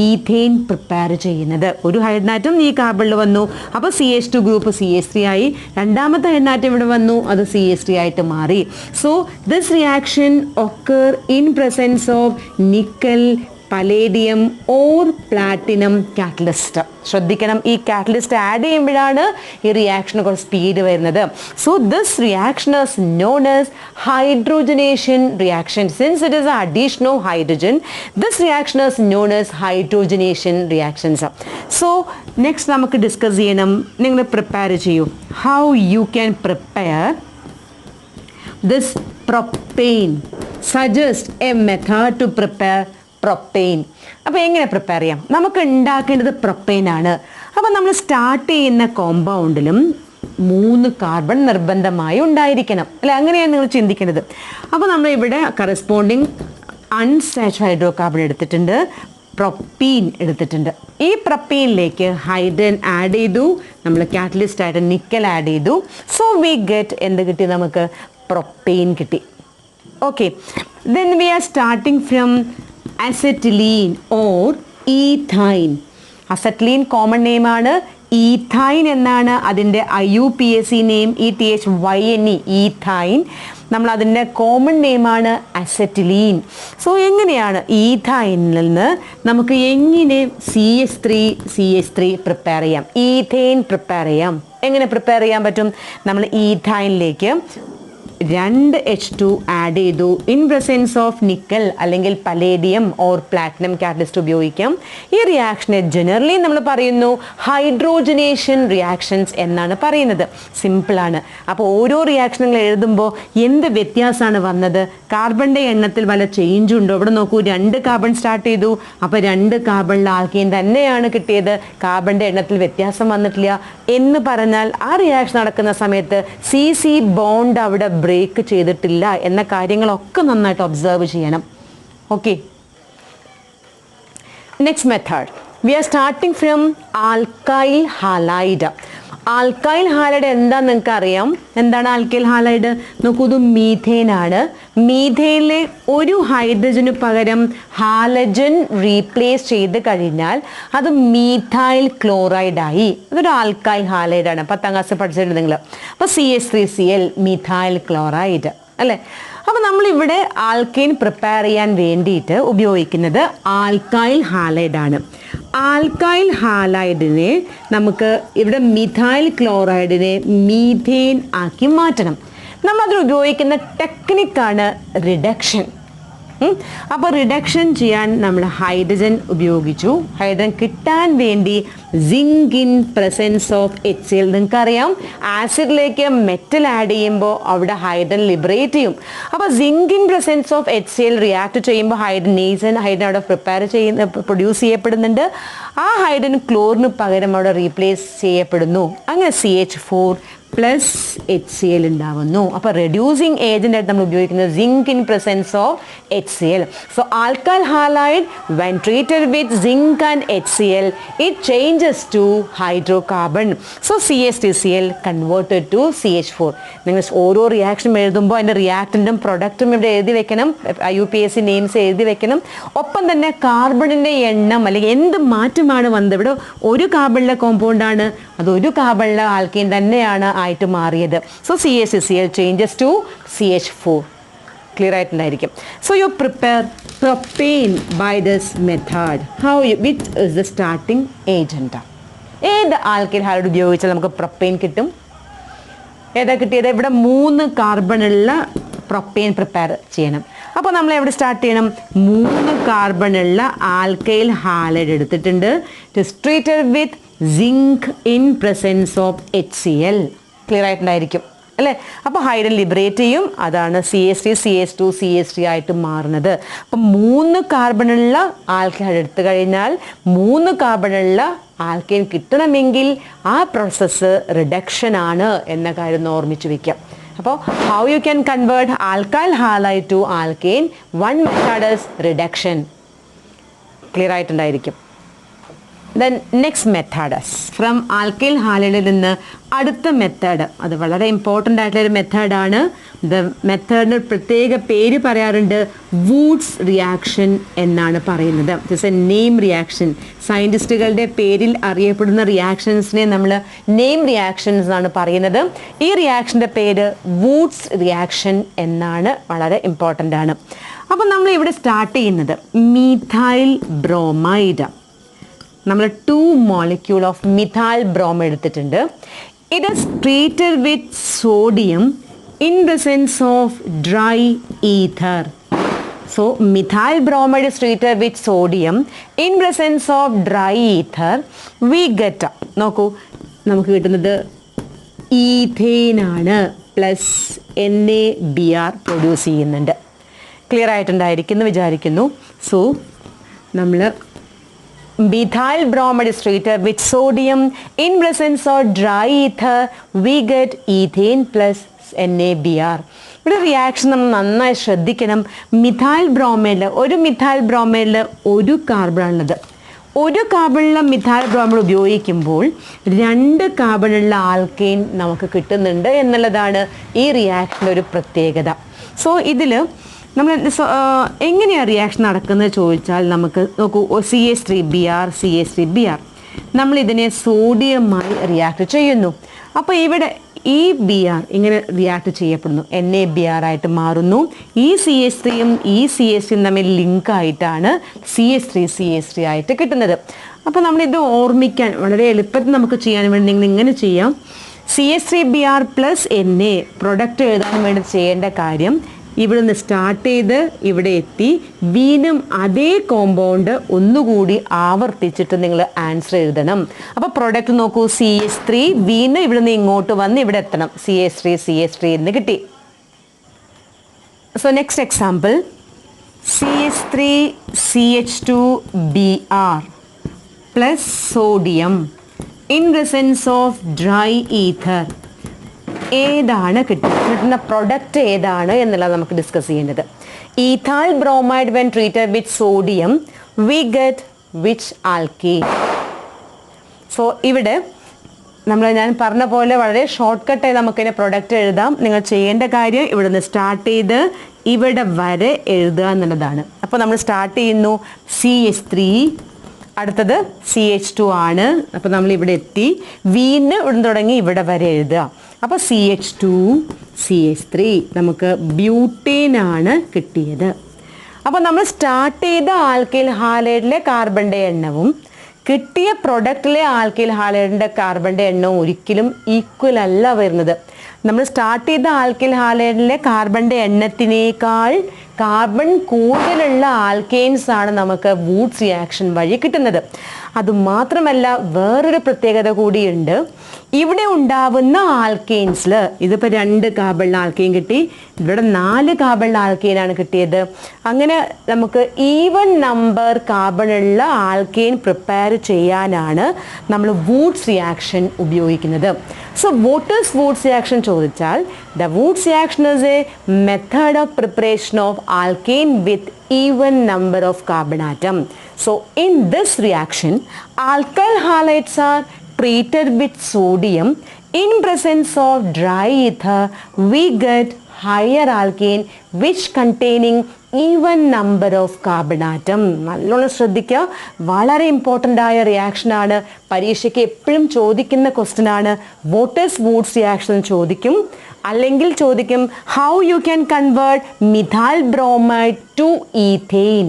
ഈഥെയിൻ പ്രിപ്പയർ ചെയ്യുന്നത്. ഒരു ഹൈഡ്രജൻ ഈ കാർബണിൽ വന്നു, അപ്പോൾ CH2 ഗ്രൂപ്പ് CH3 ആയി, രണ്ടാമത്തെ ഹൈഡ്രജൻ ഇവിടെ വന്നു, അത് CH3 ആയിട്ട് മാറി. So this reaction occur in presence of nickel, palladium or platinum catalyst. ശ്രദ്ധിക്കണം, ഈ കാറ്റലിസ്റ്റ് ആഡ് ചെയ്യുമ്പോഴാണ് ഈ റിയാക്ഷന് കുറച്ച് സ്പീഡ് വരുന്നത്. So this reaction is known as hydrogenation reaction. Since it is addition of hydrogen, this reaction is known as hydrogenation reactions. So next നമുക്ക് discuss ചെയ്യണം, നിങ്ങൾ prepare ചെയ്യൂ. How you can prepare this propane. Suggest a method to prepare propane. അപ്പോൾ എങ്ങനെ prepare ചെയ്യാം? നമുക്ക് ഉണ്ടാക്കേണ്ടത് പ്രൊപ്പെയിനാണ്. അപ്പോൾ നമ്മൾ സ്റ്റാർട്ട് ചെയ്യുന്ന കോമ്പൗണ്ടിലും 3 കാർബൺ നിർബന്ധമായി ഉണ്ടായിരിക്കണം അല്ലെ. അങ്ങനെയാണ് നിങ്ങൾ ചിന്തിക്കേണ്ടത്. അപ്പോൾ നമ്മൾ ഇവിടെ കറസ്പോണ്ടിങ് അൺസാച്ചുറേറ്റഡ് ഹൈഡ്രോകാർബൺ എടുത്തിട്ടുണ്ട്, പ്രൊപ്പീൻ എടുത്തിട്ടുണ്ട്. ഈ പ്രൊപ്പീനിലേക്ക് ഹൈഡ്രജൻ ആഡ് ചെയ്തു, നമ്മൾ കാറ്റലിസ്റ്റ് ആയിട്ട് നിക്കൽ ആഡ് ചെയ്തു. സോ വി ഗെറ്റ് എന്ത് കിട്ടി? നമുക്ക് പ്രൊപ്പെയിൻ കിട്ടി. Okay, then we are starting from acetylene or ethyne. Acetylene common നെയിമാണ്, ഈഥൈൻ എന്നാണ് അതിൻ്റെ IUPAC നെയിം, ETHYNE ഈഥൈൻ. നമ്മൾ അതിൻ്റെ കോമൺ നെയിമാണ് അസറ്റിലീൻ. സോ എങ്ങനെയാണ് ഈഥൈനിൽ നിന്ന് നമുക്ക് എങ്ങനെ CH3 പ്രിപ്പയർ ചെയ്യാം, ഈഥെയിൻ പ്രിപ്പയർ ചെയ്യാം? എങ്ങനെ പ്രിപ്പയർ ചെയ്യാൻ പറ്റും? നമ്മൾ ഈഥൈനിലേക്ക് 2 H2 ആഡ് ചെയ്തു ഇൻ പ്രസൻസ് ഓഫ് നിക്കൽ അല്ലെങ്കിൽ പലേഡിയം ഓർ പ്ലാറ്റിനം കാറ്റലിസ്റ്റ് ഉപയോഗിക്കാം. ഈ റിയാക്ഷനെ ജനറലി നമ്മൾ പറയുന്നു ഹൈഡ്രോജനേഷൻ റിയാക്ഷൻസ് എന്നാണ് പറയുന്നത്. സിമ്പിളാണ്. അപ്പോൾ ഓരോ റിയാക്ഷനുകൾ എഴുതുമ്പോൾ എന്ത് വ്യത്യാസമാണ് വന്നത്, കാർബണിൻ്റെ എണ്ണത്തിൽ വല്ല ചേഞ്ച് ഉണ്ടോ? ഇവിടെ നോക്കൂ, 2 കാർബൺ സ്റ്റാർട്ട് ചെയ്തു, അപ്പോൾ 2 കാർബണിൽ ആൽക്കീൻ തന്നെയാണ് കിട്ടിയത്, കാർബണിൻ്റെ എണ്ണത്തിൽ വ്യത്യാസം വന്നിട്ടില്ല എന്ന് പറഞ്ഞാൽ ആ റിയാക്ഷൻ നടക്കുന്ന സമയത്ത് CC ബോണ്ട് അവിടെ ബ്രേക്ക് ചെയ്തിട്ടില്ല എന്ന കാര്യങ്ങളൊക്കെ നന്നായിട്ട് ഒബ്സർവ് ചെയ്യണം. Okay, next method V are starting from alkyl halide. Alkyl halide എന്താണെന്ന് നിങ്ങൾക്ക് അറിയാം. എന്താണ് ആൽക്കൈൽ ഹാലൈഡ്? നോക്കൂ, ഇത് മീഥേൻ ആണ്. മീഥേനിലെ ഒരു ഹൈഡ്രജന് പകരം ഹാലജൻ റീപ്ലേസ് ചെയ്ത് കഴിഞ്ഞാൽ അത് മീഥൈൽ ക്ലോറൈഡായി. അതൊരു ആൽക്കൈൽ ഹാലൈഡാണ്. 10ാം ക്ലാസ്സിൽ പഠിച്ചിട്ടുണ്ട് നിങ്ങൾ. അപ്പോൾ CH3Cl മീഥൈൽ ക്ലോറൈഡ് അല്ലേ. അപ്പോൾ നമ്മളിവിടെ ആൽക്കൈൻ പ്രിപ്പയർ ചെയ്യാൻ വേണ്ടിയിട്ട് ഉപയോഗിക്കുന്നത് ആൽക്കൈൽ ഹാലൈഡാണ്. ആൽക്കൈൽ ഹാലൈഡിനെ നമുക്ക് ഇവിടെ മിഥൈൽ ക്ലോറൈഡിനെ മീഥേൻ ആക്കി മാറ്റണം. നമ്മളതിൽ ഉപയോഗിക്കുന്ന ടെക്നിക്കാണ് റിഡക്ഷൻ. അപ്പോൾ റിഡക്ഷൻ ചെയ്യാൻ നമ്മൾ ഹൈഡ്രജൻ ഉപയോഗിച്ചു. ഹൈഡ്രജൻ കിട്ടാൻ വേണ്ടി zinc in presence of HCl. നിങ്ങൾക്കറിയാം, ആസിഡിലേക്ക് മെറ്റൽ ആഡ് ചെയ്യുമ്പോൾ അവിടെ ഹൈഡ്രജൻ ലിബറേറ്റ് ചെയ്യും. അപ്പോൾ zinc in presence of HCl react ചെയ്യുമ്പോൾ ഹൈഡ്രജൻ അവിടെ പ്രൊഡ്യൂസ് ചെയ്യപ്പെടുന്നുണ്ട്. ആ ഹൈഡ്രജൻ ക്ലോറിന് പകരം അവിടെ റീപ്ലേസ് ചെയ്യപ്പെടുന്നു. അങ്ങനെ CH4 പ്ലസ് HCl ഉണ്ടാവുന്നു. അപ്പോൾ റെഡ്യൂസിങ് ഏജന്റ് ആയിട്ട് നമ്മൾ ഉപയോഗിക്കുന്നത് zinc in presence of HCl. So alkyl halide when treated with zinc and HCl it changes to hydrocarbon. So CH3Cl converted to CH4. നിങ്ങൾ ഓരോ റിയാക്ഷൻ എഴുതുമ്പോൾ അതിൻ്റെ റിയാക്ടൻറ്റും പ്രൊഡക്റ്റും ഇവിടെ എഴുതി വെക്കണം, IUPAC നെയിംസ് എഴുതി വെക്കണം. ഒപ്പം തന്നെ കാർബണിൻ്റെ എണ്ണം അല്ലെങ്കിൽ എന്ത് മാറ്റമാണ് വന്നത്. ഇവിടെ ഒരു കാർബണിലെ കോമ്പൗണ്ടാണ്, അത് ഒരു കാർബണിലെ ആൽക്കീൻ തന്നെയാണ് ആയിട്ട് മാറിയത്. So CH3Cl changes to CH4. Clear ആയിട്ടുണ്ടായിരിക്കും. So you prepare propane by this method. Which is the starting agent? ഏത് ആൽക്കൈൽ ഹാലൈഡ് ഉപയോഗിച്ചാൽ നമുക്ക് പ്രൊപ്പെയിൻ കിട്ടും? ഏതാ കിട്ടിയത്? ഇവിടെ 3 കാർബണുള്ള പ്രൊപ്പെയിൻ പ്രിപ്പയർ ചെയ്യണം. അപ്പോൾ നമ്മൾ എവിടെ സ്റ്റാർട്ട് ചെയ്യണം? 3 കാർബണുള്ള ആൽക്കൈൽ ഹാലൈഡ് എടുത്തിട്ടുണ്ട്. It is treated with zinc in presence of HCl. Clear ആയിട്ടുണ്ടായിരിക്കും അല്ലേ? അപ്പോൾ ഹൈഡ്രജൻ ലിബറേറ്റ് ചെയ്യും, അതാണ് CH3 CH2 CH3 ആയിട്ട് മാറുന്നത്. അപ്പം 3 കാർബണുള്ള ആൽക്കൈൽ എടുത്തു കഴിഞ്ഞാൽ 3 കാർബണുള്ള ആൽക്കൈൻ കിട്ടണമെങ്കിൽ ആ പ്രോസസ്സ് റിഡക്ഷൻ ആണ് എന്ന കാര്യം ഓർമ്മിച്ച് വയ്ക്കാം. അപ്പോൾ how you can convert alkyl halide to alkane? One method is reduction. Clear ആയിട്ടുണ്ടായിരിക്കും. Then next method from alkyl ഹാലൈഡിൽ നിന്ന് അടുത്ത മെത്തേഡ്, അത് വളരെ ഇമ്പോർട്ടൻ്റ് ആയിട്ടുള്ളൊരു മെത്തേഡാണ്. ദ മെത്തേഡിന് പ്രത്യേക പേര് പറയാറുണ്ട്, വൂഡ്സ് റിയാക്ഷൻ എന്നാണ് പറയുന്നത്. It's a name reaction. സയൻറ്റിസ്റ്റുകളുടെ പേരിൽ അറിയപ്പെടുന്ന റിയാക്ഷൻസിനെ നമ്മൾ നെയിം റിയാക്ഷൻസ് എന്നാണ് പറയുന്നത്. ഈ റിയാക്ഷൻ്റെ പേര് വൂഡ്സ് റിയാക്ഷൻ എന്നാണ്. വളരെ ഇമ്പോർട്ടൻ്റ് ആണ്. അപ്പം നമ്മൾ ഇവിടെ സ്റ്റാർട്ട് ചെയ്യുന്നത് മീഥൈൽ ബ്രോമൈഡ്. നമ്മൾ 2 മോളിക്യൂൾ ഓഫ് മിഥൈൽ ബ്രോം എടുത്തിട്ടുണ്ട്. It is treated with sodium in presence of dry ether. So methyl bromide is treated with sodium in presence of dry ether. We get, നോക്കൂ, നമുക്ക് കിട്ടുന്നത് ethane ആണ്, plus NaBr produce ചെയ്യുന്നുണ്ട്. Clear ആയിട്ടുണ്ടായിരിക്കുന്നു വിചാരിക്കുന്നു. So നമ്മൾ methyl bromide is treated with sodium in presence of dry ether. We get ethane plus NaBr. ഇവിടെ reaction നമ്മൾ നന്നായി ശ്രദ്ധിക്കണം. മിഥൈൽ ബ്രോമൈഡിൽ ഒരു കാർബണുള്ളത്. ഒരു കാർബണുള്ള മിഥൈൽ ബ്രോമൈഡ് ഉപയോഗിക്കുമ്പോൾ 2 കാർബണുള്ള ആൽക്കെയിൻ നമുക്ക് കിട്ടുന്നുണ്ട് എന്നുള്ളതാണ് ഈ റിയാക്ഷൻ്റെ ഒരു പ്രത്യേകത. സോ ഇതിൽ നമ്മൾ എങ്ങനെയാണ് റിയാക്ഷൻ നടക്കുന്നത് ചോദിച്ചാൽ, നമുക്ക് നോക്കൂ, CH3Br നമ്മളിതിനെ സോഡിയമായി റിയാക്ട് ചെയ്യുന്നു. അപ്പോൾ ഇവിടെ ഈ Br ഇങ്ങനെ റിയാക്ട് ചെയ്യപ്പെടുന്നു, NaBr ആയിട്ട് മാറുന്നു. ഈ CH3യും ഈ CH3യും തമ്മിൽ ലിങ്ക് ആയിട്ടാണ് CH3 ആയിട്ട് കിട്ടുന്നത്. അപ്പോൾ നമ്മളിത് ഓർമ്മിക്കാൻ വളരെ എളുപ്പത്തിൽ നമുക്ക് ചെയ്യാൻ വേണ്ടി നിങ്ങൾ ഇങ്ങനെ ചെയ്യാം. CH3Br പ്ലസ് Na പ്രൊഡക്റ്റ് എഴുതാൻ വേണ്ടി ചെയ്യേണ്ട കാര്യം ഇവിടെ നിന്ന് സ്റ്റാർട്ട് ചെയ്ത് ഇവിടെ എത്തി വീണ്ടും അതേ കോമ്പൗണ്ട് ഒന്നുകൂടി ആവർത്തിച്ചിട്ട് നിങ്ങൾ ആൻസർ എഴുതണം. അപ്പോൾ പ്രൊഡക്റ്റ് നോക്കൂ, CH3 വീണ്ടും ഇവിടെ നിന്ന് ഇങ്ങോട്ട് വന്ന് ഇവിടെ എത്തണം. CH3 എന്ന് കിട്ടി. So next example, CH3CH2Br plus sodium in presence of dry ether. ഏതാണ് കിട്ടുന്ന പ്രൊഡക്റ്റ് ഏതാണ് എന്നുള്ളത് നമുക്ക് ഡിസ്കസ് ചെയ്യേണ്ടത്. Ethyl bromide when treated with sodium we get which alkene. So ഇവിടെ ഞാൻ പറഞ്ഞ പോലെ വളരെ ഷോർട്ട് കട്ടായി നമുക്കിതിനെ പ്രൊഡക്റ്റ് എഴുതാം. നിങ്ങൾ ചെയ്യേണ്ട കാര്യം ഇവിടെ നിന്ന് സ്റ്റാർട്ട് ചെയ്ത് ഇവിടെ വരെ എഴുതുക എന്നുള്ളതാണ്. അപ്പോൾ നമ്മൾ സ്റ്റാർട്ട് ചെയ്യുന്നു CH3, അടുത്തത് CH2 ആണ്. അപ്പോൾ നമ്മൾ ഇവിടെ എത്തി വീണ്ടും ഇവിടെ തുടങ്ങി ഇവിടെ വരെ എഴുതുക. അപ്പോൾ CH2 CH3 നമുക്ക് ബ്യൂട്ടേൻ ആണ് കിട്ടിയത്. അപ്പോൾ നമ്മൾ സ്റ്റാർട്ട് ചെയ്ത ആൽക്കൈൽ ഹാലൈഡിലെ കാർബണിൻ്റെ എണ്ണവും കിട്ടിയ പ്രൊഡക്റ്റിലെ ആൽക്കൈൽ ഹാലൈഡിൻ്റെ കാർബണിൻ്റെ എണ്ണവും ഒരിക്കലും ഈക്വൽ അല്ല വരുന്നത്. നമ്മൾ സ്റ്റാർട്ട് ചെയ്ത ആൽക്കൈൽ ഹാലൈഡിലെ കാർബണിൻ്റെ എണ്ണത്തിനേക്കാൾ കാർബൺ കൂടുതലുള്ള ആൽക്കെയിൻസ് ആണ് നമുക്ക് വൂഡ്സ് റിയാക്ഷൻ വഴി കിട്ടുന്നത്. അതുമാത്രമല്ല വേറൊരു പ്രത്യേകത കൂടിയുണ്ട്. ഇവിടെ ഉണ്ടാവുന്ന ആൽക്കെയിൻസിൽ ഇതിപ്പോൾ 2 കാർബൺ ആൽക്കെയിൻ കിട്ടി, ഇവിടെ 4 കാർബൺ ആൽക്കെയിനാണ് കിട്ടിയത്. അങ്ങനെ നമുക്ക് ഈവൻ നമ്പർ കാർബണുള്ള ആൽക്കെയിൻ പ്രിപ്പയർ ചെയ്യാനാണ് നമ്മൾ വൂഡ്സ് റിയാക്ഷൻ ഉപയോഗിക്കുന്നത്. So what is Wurtz reaction ചോദിച്ചാൽ, the Wurtz reaction is a method of preparation of alkane with even number of carbon atom. So in this reaction, alkyl halides are treated with sodium. In presence of dry ether, we get higher alkane which containing even number of carbon atom. നല്ലോണം ശ്രദ്ധിക്കുക, വളരെ important ആയ reaction ആണ്. പരീക്ഷയ്ക്ക് എപ്പോഴും ചോദിക്കുന്ന question ആണ്. What is Wurtz reaction ചോദിക്കും, അല്ലെങ്കിൽ ചോദിക്കും how you can convert methyl bromide to ethane.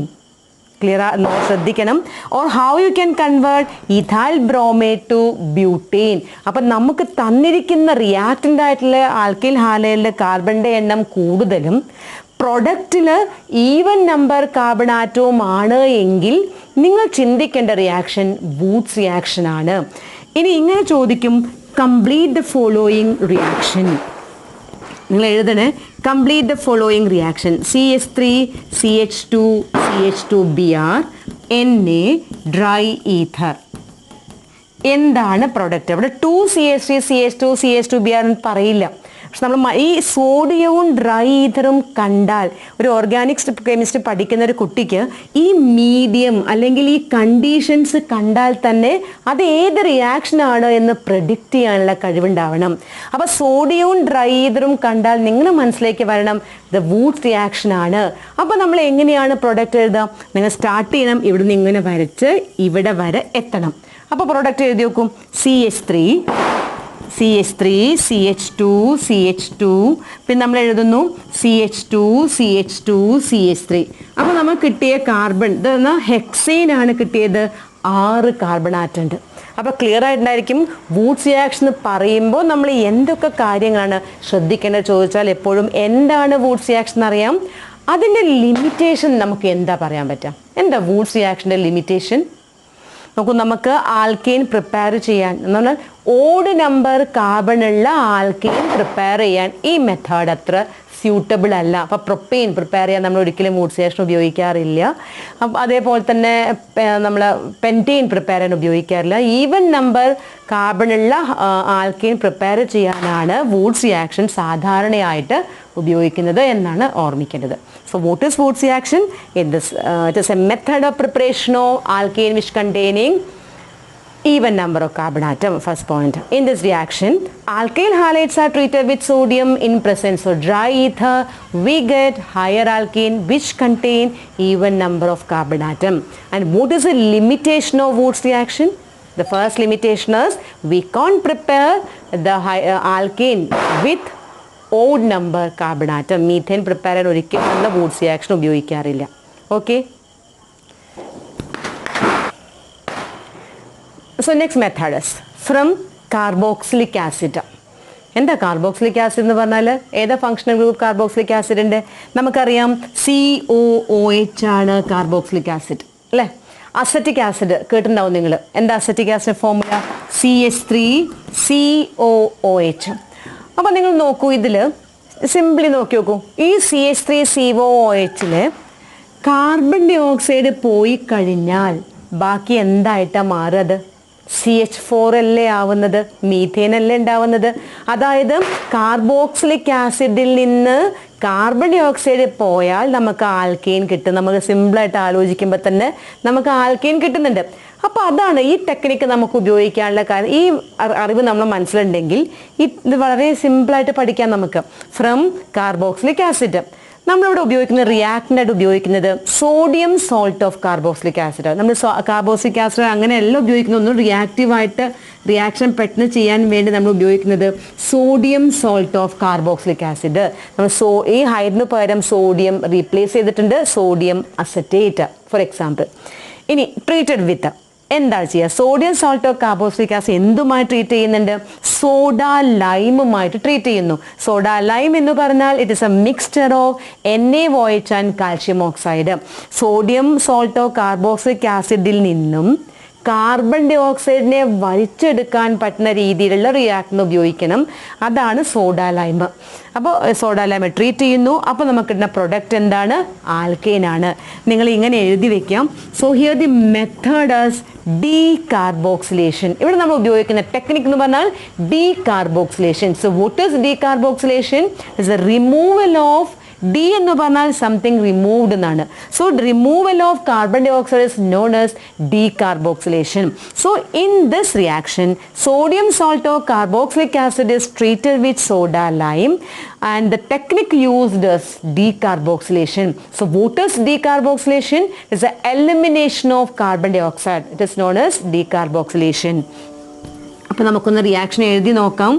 Clear ശ്രദ്ധിക്കണം. Or how you can convert ethyl bromide to butane. അപ്പം നമുക്ക് തന്നിരിക്കുന്ന റിയാക്റ്റൻ്റ് ആയിട്ടുള്ള ആൽക്കൈൽ ഹാലൈഡിലെ കാർബണിൻ്റെ എണ്ണം കൂടുതലും പ്രൊഡക്റ്റിൽ ഈവൻ നമ്പർ കാർബൺ ആറ്റവും ആണ് എങ്കിൽ നിങ്ങൾ ചിന്തിക്കേണ്ട റിയാക്ഷൻ വൂഡ്സ് റിയാക്ഷൻ ആണ്. ഇനി ഇങ്ങനെ ചോദിക്കും, കംപ്ലീറ്റ് ദ ഫോളോയിങ് റിയാക്ഷൻ. നിങ്ങൾ എഴുതണേ, complete the following reaction. CH3 CH2 CH2Br Na dry ether. എന്താണ് പ്രൊഡക്റ്റ്? അവിടെ 2 CH3 CH2 CH2Br എന്ന് പറയില്ല. പക്ഷെ നമ്മൾ ഈ സോഡിയവും ഡ്രൈ ഈഥറും കണ്ടാൽ, ഒരു ഓർഗാനിക് കെമിസ്ട്രി പഠിക്കുന്ന ഒരു കുട്ടിക്ക് ഈ മീഡിയം അല്ലെങ്കിൽ ഈ കണ്ടീഷൻസ് കണ്ടാൽ തന്നെ അത് ഏത് റിയാക്ഷനാണ് എന്ന് പ്രെഡിക്റ്റ് ചെയ്യാനുള്ള കഴിവുണ്ടാവണം. അപ്പോൾ സോഡിയവും ഡ്രൈ ഈഥറും കണ്ടാൽ നിങ്ങളുടെ മനസ്സിലേക്ക് വരണം ദ വൂഡ്സ് റിയാക്ഷൻ ആണ്. അപ്പോൾ നമ്മൾ എങ്ങനെയാണ് പ്രൊഡക്റ്റ് എഴുതാം? നിങ്ങൾ സ്റ്റാർട്ട് ചെയ്യണം, ഇവിടുന്ന് ഇങ്ങനെ വരച്ച് ഇവിടെ വരെ എത്തണം. അപ്പോൾ പ്രൊഡക്റ്റ് എഴുതി നോക്കും, CH3 CH2 CH2, പിന്നെ നമ്മൾ എഴുതുന്നു CH2 CH2 CH3. അപ്പോൾ നമ്മൾ കിട്ടിയ കാർബൺ ഇതെന്നാ ഹെക്സൈൻ ആണ് കിട്ടിയത്. 6 കാർബൺ ആറ്റം ഉണ്ട്. അപ്പോൾ ക്ലിയർ ആയിട്ടുണ്ടായിരിക്കും വൂഡ്സ് റിയാക്ഷൻ പറയുമ്പോൾ നമ്മൾ എന്തൊക്കെ കാര്യങ്ങളാണ് ശ്രദ്ധിക്കേണ്ടത് ചോദിച്ചാൽ എപ്പോഴും എന്താണ് വൂഡ്സ് റിയാക്ഷൻ അറിയാം. അതിൻ്റെ ലിമിറ്റേഷൻ നമുക്ക് എന്താ പറയാൻ പറ്റുക? എന്താ വൂഡ്സ് റിയാക്ഷൻ്റെ ലിമിറ്റേഷൻ? നോക്കൂ, നമുക്ക് ആൽക്കെയിൻ പ്രിപ്പയർ ചെയ്യാൻ എന്ന് പറഞ്ഞാൽ ഓഡ് നമ്പർ കാർബണുള്ള ആൽക്കെയിൻ പ്രിപ്പയർ ചെയ്യാൻ ഈ മെത്തേഡ് അത്ര സ്യൂട്ടബിൾ അല്ല. അപ്പോൾ പ്രൊപ്പെയിൻ പ്രിപ്പയർ ചെയ്യാൻ നമ്മൾ ഒരിക്കലും വൂഡ്സ് റിയാക്ഷൻ ഉപയോഗിക്കാറില്ല. അതേപോലെ തന്നെ നമ്മൾ പെൻറ്റെയിൻ പ്രിപ്പയർ ചെയ്യാൻ ഉപയോഗിക്കാറില്ല. ഈവൻ നമ്പർ കാർബണുള്ള ആൽക്കെയിൻ പ്രിപ്പയർ ചെയ്യാനാണ് വൂഡ്സ് റിയാക്ഷൻ സാധാരണയായിട്ട് ഉപയോഗിക്കുന്നത് എന്നാണ് ഓർമ്മിക്കേണ്ടത്. So what is Woods reaction? It is a method of preparation of alkane which containing even number of carbon atom. First point. In this reaction, alkyl halides are treated with sodium in presence of dry ether. We get higher alkane which contain even number of carbon atom. And what is the limitation of Woods reaction? The first limitation is we can't prepare the alkane with odd number carbon atom. Methane prepare ചെയ്യാൻ ഒരിക്കലും നമ്മൾ Wurtz reaction ഉപയോഗിക്കാറില്ല. Okay, so next method is from carboxylic acid. എന്താ carboxylic acid എന്ന് പറഞ്ഞാൽ? ഏതാ functional group carboxylic ആസിഡിന്റെ? നമുക്കറിയാം COOH ആണ് കാർബോക്സിലിക് ആസിഡ് അല്ലേ? അസറ്റിക് ആസിഡ് കേട്ടിട്ടുണ്ടാവും നിങ്ങൾ. എന്താ അസറ്റിക് ആസിഡ് ഫോർമുല? CH3COOH. അപ്പം നിങ്ങൾ നോക്കൂ, ഇതിൽ സിംപ്ലി നോക്കി നോക്കൂ. ഈ CH3COOH കാർബൺ ഡൈ ഓക്സൈഡ് പോയി കഴിഞ്ഞാൽ ബാക്കി എന്തായിട്ടാണ് മാറുന്നത്? CH4 അല്ലേ ആവുന്നത്, മീഥേൻ അല്ലേ ഉണ്ടാവുന്നത്. അതായത് കാർബോക്സിലിക് ആസിഡിൽ നിന്ന് കാർബൺ ഡൈ ഓക്സൈഡ് പോയാൽ നമുക്ക് ആൽക്കെയിൻ കിട്ടും. നമുക്ക് സിമ്പിളായിട്ട് ആലോചിക്കുമ്പോൾ തന്നെ നമുക്ക് ആൽക്കെയിൻ കിട്ടുന്നുണ്ട്. അപ്പോൾ അതാണ് ഈ ടെക്നിക്ക് നമുക്ക് ഉപയോഗിക്കാനുള്ള കാര്യം. ഈ അറിവ് നമ്മൾ മനസ്സിലുണ്ടെങ്കിൽ ഇത് വളരെ സിമ്പിളായിട്ട് പഠിക്കാം നമുക്ക്. ഫ്രം കാർബോക്സിലിക് ആസിഡ് നമ്മളിവിടെ ഉപയോഗിക്കുന്ന റിയാക്ടൻ്റായിട്ട് ഉപയോഗിക്കുന്നത് sodium salt of carboxylic acid. നമ്മൾ കാർബോക്സിലിക് ആസിഡ് അങ്ങനെയല്ല ഉപയോഗിക്കുന്നത്, ഒന്നും റിയാക്റ്റീവായിട്ട് റിയാക്ഷൻ പെട്ടെന്ന് ചെയ്യാൻ വേണ്ടി നമ്മൾ ഉപയോഗിക്കുന്നത് sodium salt of carboxylic acid. നമ്മൾ ഈ ഹൈഡ്രജന് പകരം സോഡിയം റീപ്ലേസ് ചെയ്തിട്ടുണ്ട്, സോഡിയം അസറ്റേറ്റ് ഫോർ എക്സാമ്പിൾ. ഇനി ട്രീറ്റഡ് വിത്ത് എന്താണ് ചെയ്യുക? Sodium salt of carboxylic acid എന്തുമായി ട്രീറ്റ് ചെയ്യുന്നുണ്ട്? സോഡ ലൈമുമായിട്ട് ട്രീറ്റ് ചെയ്യുന്നു. സോഡ ലൈം എന്ന് പറഞ്ഞാൽ it is a mixture of NaOH and calcium oxide. Sodium salt of carboxylic ആസിഡിൽ നിന്നും കാർബൺ ഡൈ ഓക്സൈഡിനെ വലിച്ചെടുക്കാൻ പറ്റുന്ന രീതിയിലുള്ള റിയാക്ടർ ഉപയോഗിക്കണം. അതാണ് സോഡ ലൈം. അപ്പോൾ സോഡ ലൈം ട്രീറ്റ് ചെയ്യുന്നു. അപ്പോൾ നമുക്ക് കിട്ടുന്ന പ്രൊഡക്റ്റ് എന്താണ്? ആൽക്കെയിൻ ആണ്. നിങ്ങൾ ഇങ്ങനെ എഴുതി വെക്കാം. So here the method is decarboxylation. ഇവിടെ നമ്മൾ ഉപയോഗിക്കുന്ന ടെക്നിക് എന്ന് പറഞ്ഞാൽ decarboxylation. So what is decarboxylation? Is a removal of de എന്ന് പറഞ്ഞാൽ സംതിങ് റിമൂവ്ഡ് എന്നാണ്. So removal of carbon dioxide is known as decarboxylation. So in this reaction sodium salt of carboxylic acid is treated with soda lime and the technique used is decarboxylation. So what is decarboxylation? It's the elimination of carbon dioxide. It is known as decarboxylation. അപ്പോൾ നമുക്കൊന്ന് reaction എഴുതി നോക്കാം.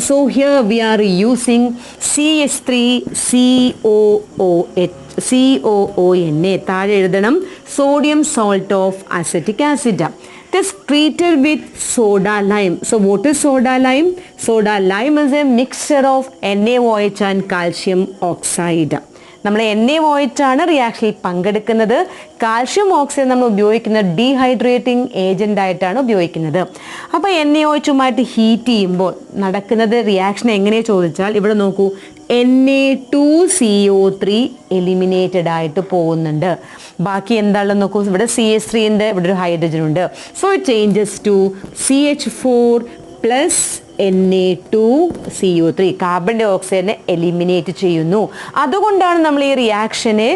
So here we are using CH3COONA. താഴെ എഴുതണം sodium salt of acetic acid. It is treated with soda lime. So what is soda lime? Soda lime is a mixture of NaOH and calcium oxide. നമ്മൾ NaOH ആണ് റിയാക്ഷനിൽ പങ്കെടുക്കുന്നത്. Calcium oxide നമ്മൾ ഉപയോഗിക്കുന്ന dehydrating agent ആയിട്ടാണ് ഉപയോഗിക്കുന്നത്. അപ്പോൾ NaOHുമായിട്ട് heat ചെയ്യുമ്പോൾ നടക്കുന്നത് റിയാക്ഷൻ എങ്ങനെയാണ് ചോദിച്ചാൽ ഇവിടെ നോക്കൂ, Na2CO3 എലിമിനേറ്റഡ് ആയിട്ട് പോകുന്നുണ്ട്. ബാക്കി എന്താണെന്ന് നോക്കൂ, ഇവിടെ CH3 ഇവിടെ ഒരു ഹൈഡ്രജൻ ഉണ്ട്. So it changes to CH4 plus Na2CO3. Carbon di ഓക്സൈഡിനെ എലിമിനേറ്റ് ചെയ്യുന്നു. അതുകൊണ്ടാണ് നമ്മൾ ഈ റിയാക്ഷനെ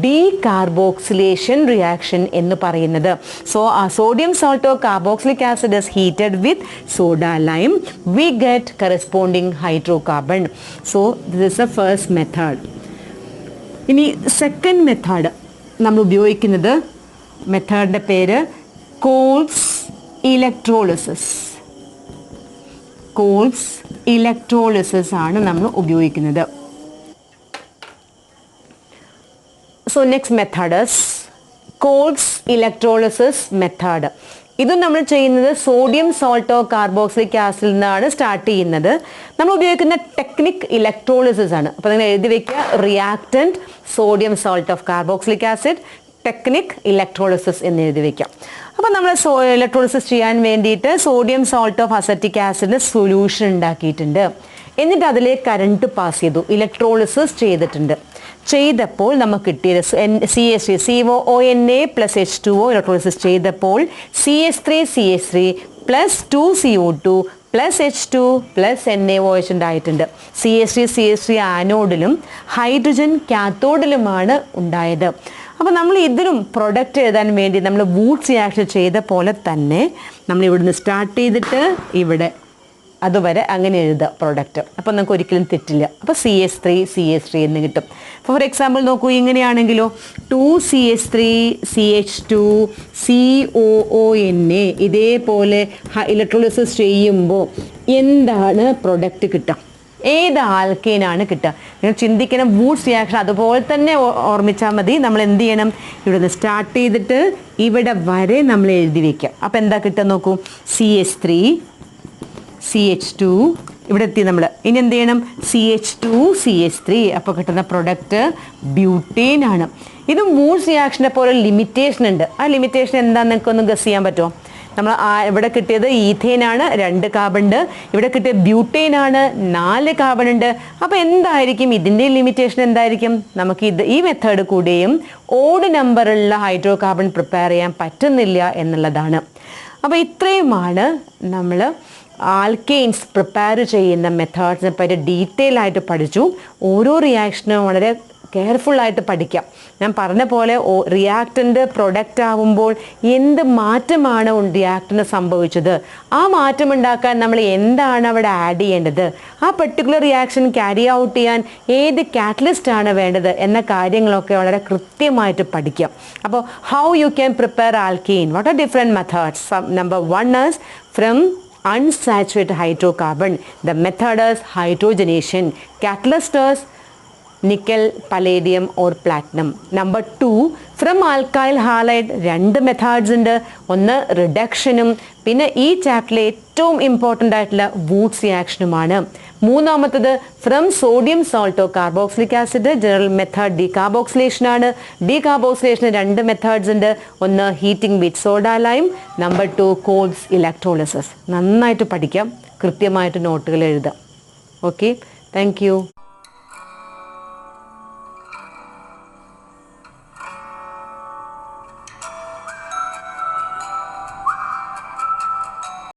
ഡീകാർബോക്സിലേഷൻ റിയാക്ഷൻ എന്ന് പറയുന്നത്. So sodium salt of carboxylic acid is heated with soda lime. We get corresponding hydrocarbon. So this is the first method. ഇനി second method നമ്മൾ ഉപയോഗിക്കുന്നത്, മെത്തേഡിൻ്റെ പേര് കോൾസ് ഇലക്ട്രോളിസിസ്. കോൾസ് ഇലക്ട്രോളിസിസ് ആണ് നമ്മൾ ഉപയോഗിക്കുന്നത്. So next method is calls electrolysis method. ഇത് നമ്മൾ ചെയ്യുന്നത് സോഡിയം സോൾട്ട് ഓഫ് കാർബോക്സിലിക് ആസിഡിൽ നിന്നാണ് സ്റ്റാർട്ട് ചെയ്യുന്നത്. നമ്മൾ ഉപയോഗിക്കുന്ന ടെക്നിക് ഇലക്ട്രോളിസിസ് ആണ്. അപ്പോൾ നിങ്ങൾ എഴുതി വെക്കുക, reactant sodium salt of carboxylic acid, technique electrolysis എന്ന് എഴുതി വെക്കാം. അപ്പോൾ നമ്മൾ ഇലക്ട്രോളിസിസ് ചെയ്യാൻ വേണ്ടിയിട്ട് സോഡിയം സോൾട്ട് ഓഫ് അസറ്റിക് ആസിഡിന് സൊല്യൂഷൻ ഉണ്ടാക്കിയിട്ടുണ്ട്. എന്നിട്ട് അതിലേക്ക് കറണ്ട് പാസ് ചെയ്തു, ഇലക്ട്രോളിസിസ് ചെയ്തിട്ടുണ്ട്. ചെയ്തപ്പോൾ നമുക്ക് കിട്ടിയത് COONA പ്ലസ് H2O ഇലക്ട്രോളിസിസ് ചെയ്തപ്പോൾ CH3 plus 2CO2 plus H2 plus NaOH ഉണ്ടായിട്ടുണ്ട്. CH3 ആനോഡിലും ഹൈഡ്രജൻ കാത്തോഡിലുമാണ് ഉണ്ടായത്. അപ്പോൾ നമ്മൾ ഇതിലും പ്രൊഡക്റ്റ് എഴുതാൻ വേണ്ടി നമ്മൾ വൂട്ട്സ് റിയാക്ഷൻ ചെയ്ത പോലെ തന്നെ നമ്മൾ ഇവിടുന്ന് സ്റ്റാർട്ട് ചെയ്തിട്ട് ഇവിടെ അതുവരെ അങ്ങനെ എഴുതുക പ്രൊഡക്റ്റ്. അപ്പോൾ നമുക്ക് ഒരിക്കലും തെറ്റില്ല. അപ്പോൾ CH3 എന്ന് കിട്ടും. ഫോർ എക്സാമ്പിൾ നോക്കൂ, ഇങ്ങനെയാണെങ്കിലോ 2CH3 CH2 COONA ഇതേപോലെ ഇലക്ട്രോളിസിസ് ചെയ്യുമ്പോൾ എന്താണ് പ്രൊഡക്റ്റ് കിട്ടുക? ഏത് ആൽക്കെയിനാണ് കിട്ടുക? നിങ്ങൾ ചിന്തിക്കണം. വൂട്ട്സ് റിയാക്ഷൻ അതുപോലെ തന്നെ ഓർമ്മിച്ചാൽ മതി. നമ്മൾ എന്ത് ചെയ്യണം, ഇവിടെ നിന്ന് സ്റ്റാർട്ട് ചെയ്തിട്ട് ഇവിടെ വരെ നമ്മൾ എഴുതി വയ്ക്കാം. അപ്പോൾ എന്താ കിട്ടുക നോക്കൂ, CH3 CH2 ഇവിടെ എത്തി നമ്മൾ. ഇനി എന്ത് ചെയ്യണം? CH2CH3. അപ്പോൾ കിട്ടുന്ന പ്രൊഡക്റ്റ് ബ്യൂട്ടേൻ ആണ്. ഇത് മൂൾസ് റിയാക്ഷനെ പോലെ ലിമിറ്റേഷൻ ഉണ്ട്. ആ ലിമിറ്റേഷൻ എന്താണെന്ന് നിങ്ങൾക്കൊന്ന് ഗസ് ചെയ്യാൻ പറ്റുമോ? നമ്മൾ ഇവിടെ കിട്ടിയത് ഈഥേൻ ആണ്, 2 കാർബൺ ഉണ്ട്. ഇവിടെ കിട്ടിയ ബ്യൂട്ടേൻ ആണ്, 4 കാർബൺ ഉണ്ട്. അപ്പോൾ എന്തായിരിക്കും ഇതിൻ്റെ ലിമിറ്റേഷൻ? എന്തായിരിക്കും? നമുക്ക് ഈ മെത്തേഡ് കൂടെയും ഓഡ് നമ്പറുള്ള ഹൈഡ്രോ കാർബൺ പ്രിപ്പയർ ചെയ്യാൻ പറ്റുന്നില്ല എന്നുള്ളതാണ്. അപ്പോൾ ഇത്രയുമാണ് നമ്മൾ ആൽക്കെയിൻസ് പ്രിപ്പയർ ചെയ്യുന്ന മെത്തേഡ്സിനെ പറ്റി ഡീറ്റെയിൽ ആയിട്ട് പഠിച്ചു. ഓരോ റിയാക്ഷനും വളരെ കെയർഫുള്ളായിട്ട് പഠിക്കാം. ഞാൻ പറഞ്ഞ പോലെ റിയാക്ടൻ്റ് പ്രൊഡക്റ്റ് ആവുമ്പോൾ എന്ത് മാറ്റമാണ് റിയാക്ടറിന് സംഭവിച്ചത്, ആ മാറ്റം ഉണ്ടാക്കാൻ നമ്മൾ എന്താണ് അവിടെ ആഡ് ചെയ്യേണ്ടത്, ആ പെർട്ടിക്കുലർ റിയാക്ഷൻ ക്യാരി ഔട്ട് ചെയ്യാൻ ഏത് കാറ്റലിസ്റ്റ് ആണ് വേണ്ടത് എന്ന കാര്യങ്ങളൊക്കെ വളരെ കൃത്യമായിട്ട് പഠിക്കാം. അപ്പോൾ how you can prepare alkane, what are different methods. Number 1 is from unsaturated hydrocarbon. The method is hydrogenation. Catalyst is nickel, palladium or platinum. Number 2, from alkyl halide 2 methods ഉണ്ട്. ഒന്ന് റിഡക്ഷനും പിന്നെ ഈ ചാപ്റ്ററിലെ ഏറ്റവും ഇമ്പോർട്ടൻ്റ് ആയിട്ടുള്ള വൂട്ട്സ് റിയാക്ഷനുമാണ്. മൂന്നാമത്തത് from sodium salt of carboxylic acid general method decarboxylation ആണ്. ഡീകാർബോക്സിലേഷന് 2 മെത്തേഡ്സ് ഉണ്ട്. ഒന്ന് heating with soda lime, number 2 Kolbe's electrolysis. നന്നായിട്ട് പഠിക്കാം, കൃത്യമായിട്ട് നോട്ടുകൾ എഴുതാം. Okay, thank U.